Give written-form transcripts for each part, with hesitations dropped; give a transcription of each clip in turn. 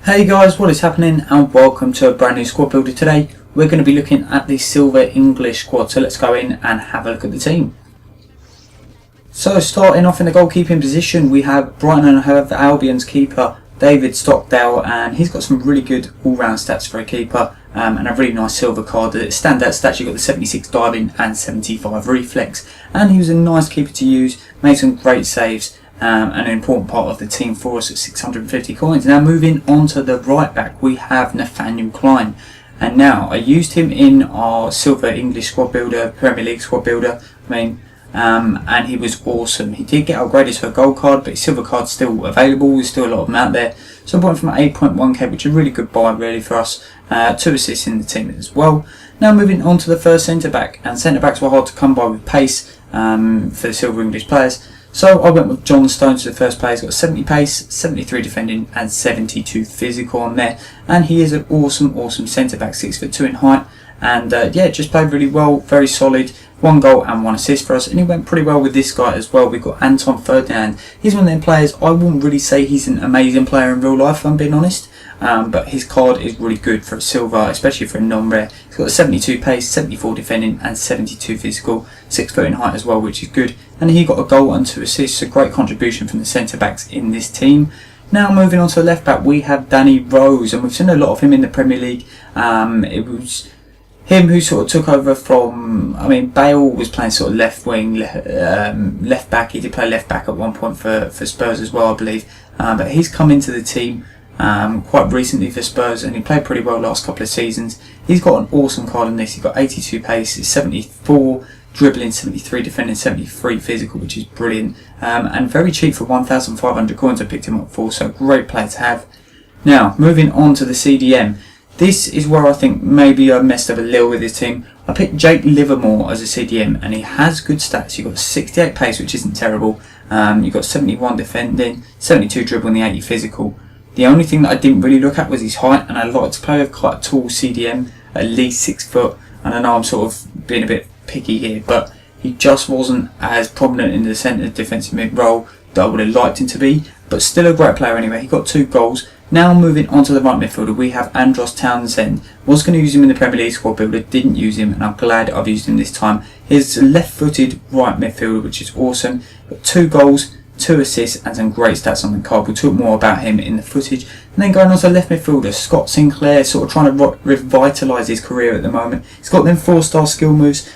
Hey guys, what is happening and welcome to a brand new squad builder. Today we're going to be looking at the Silver English squad, so let's go in and have a look at the team. So starting off in the goalkeeping position, we have Brighton and Hove Albion's keeper David Stockdale, and he's got some really good all-round stats for a keeper and a really nice silver card. The standout stats, you've got the 76 diving and 75 reflex, and he was a nice keeper to use, made some great saves. An important part of the team for us at 650 coins. Now moving on to the right back, we have Nathaniel Klein, and now I used him in our Silver English squad builder, Premier League squad builder, and he was awesome. He did get upgraded to a gold card, but his silver card's still available. There's still a lot of them out there. So I bought him from 8.1k, which is a really good buy really for us. 2 assists in the team as well. Now moving on to the first centre back, and centre backs were hard to come by with pace for the Silver English players. So I went with John Stones to the first player. He's got 70 pace, 73 defending and 72 physical on there. And he is an awesome centre back, 6'2" in height. And yeah, just played really well, very solid. 1 goal and 1 assist for us. And he went pretty well with this guy as well. We've got Anton Ferdinand. He's one of them players, I wouldn't really say he's an amazing player in real life, if I'm being honest. But his card is really good for a silver, especially for a non-rare. He's got a 72 pace, 74 defending and 72 physical, 6 foot in height as well, which is good. And he got a goal and 2 assists, a great contribution from the centre backs in this team. Now moving on to the left back, we have Danny Rose, and we've seen a lot of him in the Premier League. It was him who sort of took over from, Bale was playing sort of left wing, left back. He did play left back at one point for Spurs as well, I believe. But he's come into the team quite recently for Spurs, and he played pretty well last couple of seasons. He's got an awesome card in this. He's got 82 pace, 74 dribbling, 73 defending, 73 physical, which is brilliant. And very cheap for 1,500 coins I picked him up for, so great player to have. Now moving on to the CDM. This is where I think maybe I messed up a little with this team. I picked Jake Livermore as a CDM, and he has good stats. You've got 68 pace, which isn't terrible. You've got 71 defending, 72 dribbling, the 80 physical. The only thing that I didn't really look at was his height, and I like to play with quite a tall CDM, at least 6 foot. And I know I'm sort of being a bit picky here, but he just wasn't as prominent in the centre defensive mid role that I would have liked him to be. But still a great player anyway. He got 2 goals. Now moving on to the right midfielder, we have Andros Townsend. Was going to use him in the Premier League squad builder, didn't use him, and I'm glad I've used him this time. He's a left-footed right midfielder, which is awesome. Got 2 goals, 2 assists and some great stats on the card. We'll talk more about him in the footage. And then going on to left midfielder, Scott Sinclair, sort of trying to revitalise his career at the moment. He's got them 4-star skill moves,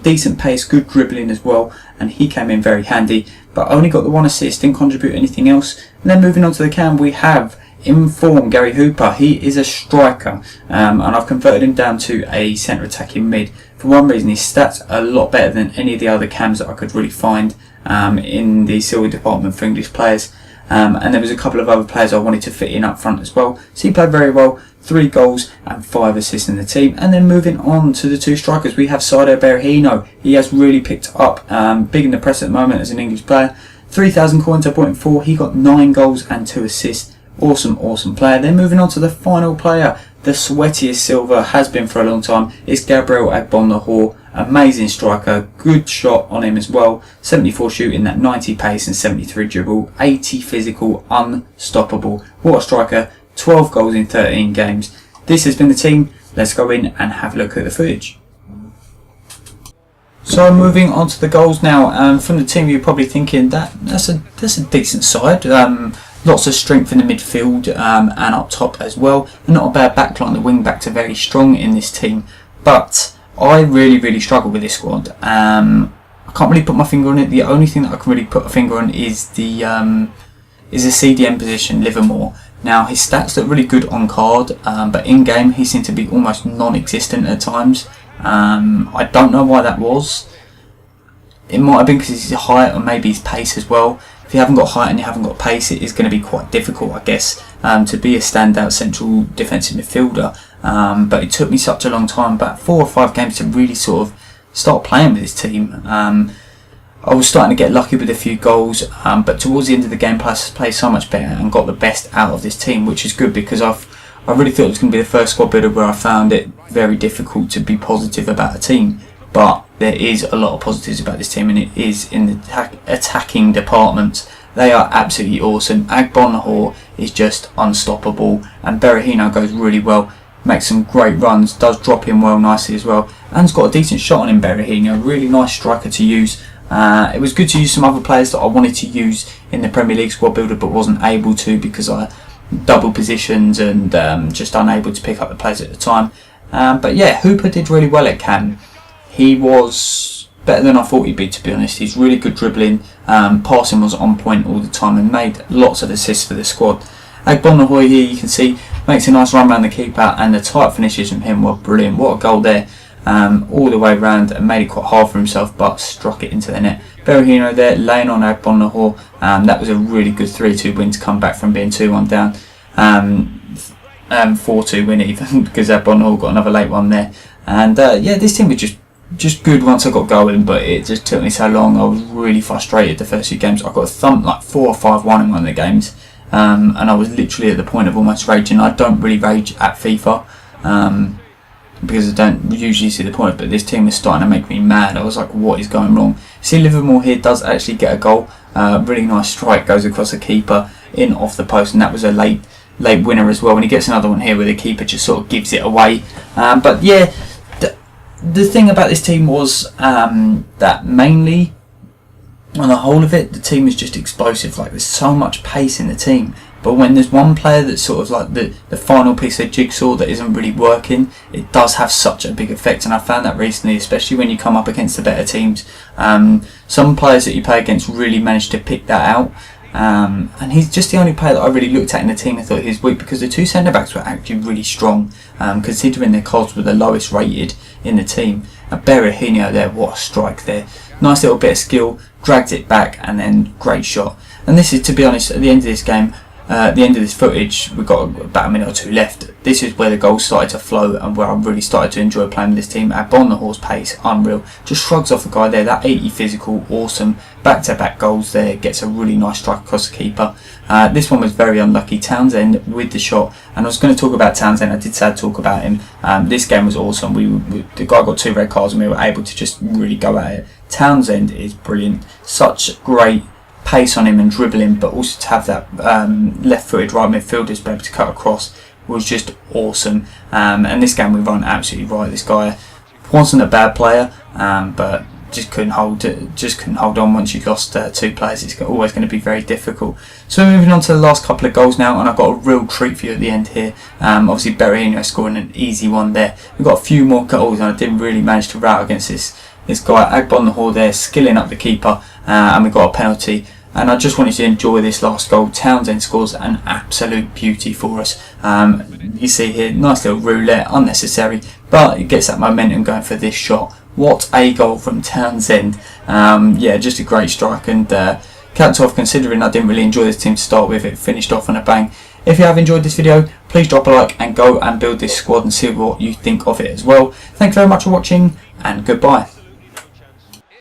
decent pace, good dribbling as well, and he came in very handy. But only got the 1 assist, didn't contribute anything else. And then moving on to the cam, we have Inform Gary Hooper. He is a striker, and I've converted him down to a centre attacking mid. For one reason, his stats are a lot better than any of the other cams that I could really find in the silver department for English players. And there was a couple of other players I wanted to fit in up front as well. So he played very well, 3 goals and 5 assists in the team. And then moving on to the 2 strikers, we have Saido Berahino. He has really picked up, big in the press at the moment as an English player. 3,000 coins I bought him for. He got 9 goals and 2 assists. Awesome player. Then moving on to the final player, the sweatiest silver, has been for a long time. It's Gabriel Agbonlahor. Amazing striker, good shot on him as well. 74 shooting, that 90 pace and 73 dribble, 80 physical, unstoppable. What a striker, 12 goals in 13 games. This has been the team. Let's go in and have a look at the footage. So moving on to the goals now. From the team, you're probably thinking that's a decent side. Lots of strength in the midfield and up top as well. And not a bad backline. The wing backs are very strong in this team. But I really struggle with this squad. I can't really put my finger on it. The only thing that I can really put a finger on is the CDM position, Livermore. Now his stats look really good on card, but in game he seemed to be almost non-existent at times. I don't know why that was. It might have been because his height or maybe his pace as well. If you haven't got height and you haven't got pace, it is going to be quite difficult, I guess, to be a standout central defensive midfielder. But it took me such a long time, about 4 or 5 games, to really sort of start playing with this team. I was starting to get lucky with a few goals, but towards the end of the game, I played so much better and got the best out of this team, which is good because I really thought it was going to be the first squad builder where I found it very difficult to be positive about a team. But there is a lot of positives about this team, and it is in the attacking department. They are absolutely awesome. Agbonlahor is just unstoppable, and Berahino goes really well, makes some great runs, does drop in well nicely as well, and has got a decent shot on him. Berahino, really nice striker to use. It was good to use some other players that I wanted to use in the Premier League squad builder but wasn't able to because I double positions and just unable to pick up the players at the time. But yeah, Hooper did really well at Cannes. He was better than I thought he'd be, to be honest. He's really good dribbling, passing was on point all the time and made lots of assists for the squad. Agbonlahor here, you can see, makes a nice run around the keeper, and the tight finishes from him were brilliant. What a goal there, all the way around, and made it quite hard for himself but struck it into the net. Berahino there laying on Agbonlahor. That was a really good 3-2 win to come back from being 2-1 down. 4-2 win even, because Agbonlahor got another late one there. And yeah, this team was just good once I got going, but it just took me so long. I was really frustrated the first few games. I got thumped like 4 or 5-1 in one of the games, and I was literally at the point of almost raging. I don't really rage at FIFA because I don't usually see the point, but this team is starting to make me mad. I was like, what is going wrong? See, Livermore here does actually get a goal. Really nice strike, goes across the keeper in off the post, and that was a late winner as well. When he gets another one here where the keeper just sort of gives it away. But yeah, the thing about this team was that mainly, on the whole of it, the team is just explosive. Like, there's so much pace in the team, but when there's one player that's sort of like the final piece of jigsaw that isn't really working, it does have such a big effect. And I found that recently, especially when you come up against the better teams. Some players that you play against really manage to pick that out. And he's just the only player that I really looked at in the team and thought he was weak, because the two centre-backs were actually really strong, considering their cards were the lowest rated in the team. Berahino there, what a strike there. Nice little bit of skill, dragged it back, and then great shot. And this is, to be honest, at the end of this game, at the end of this footage, we've got about a minute or two left. This is where the goals started to flow and where I really started to enjoy playing with this team. Agbonlahor's pace, unreal. Just shrugs off a guy there. That 80 physical, awesome. Back-to-back goals there. Gets a really nice strike across the keeper. This one was very unlucky. Townsend with the shot. And I was going to talk about Townsend. I did say I'd talk about him. This game was awesome. The guy got 2 red cards and we were able to just really go at it. Townsend is brilliant. Such great pace on him and dribbling, but also to have that left-footed right midfielders be able to cut across was just awesome. And this game we run absolutely right. This guy wasn't a bad player, but just couldn't hold on once you've lost 2 players. It's always going to be very difficult. So we're moving on to the last couple of goals now, and I've got a real treat for you at the end here. Obviously Berahino scoring an easy one there. We've got a few more goals, and I didn't really manage to rout against this guy Agbonlahor there, skilling up the keeper, and we got a penalty. And I just wanted to enjoy this last goal. Townsend scores an absolute beauty for us. You see here, nice little roulette, unnecessary, but it gets that momentum going for this shot. What a goal from Townsend. Yeah, just a great strike, and capped off, considering I didn't really enjoy this team to start with. It finished off on a bang. If you have enjoyed this video, please drop a like and go and build this squad and see what you think of it as well. Thank you very much for watching, and goodbye.